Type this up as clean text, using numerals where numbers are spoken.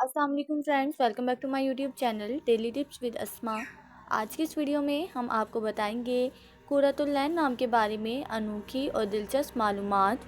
अस्सलाम वालेकुम friends, welcome back to my YouTube channel daily tips with Asma. आज की इस वीडियो में हम आपको बताएंगे कुर्रतुल ऐन नाम के बारे में अनोखी और दिलचस्प मालूमात।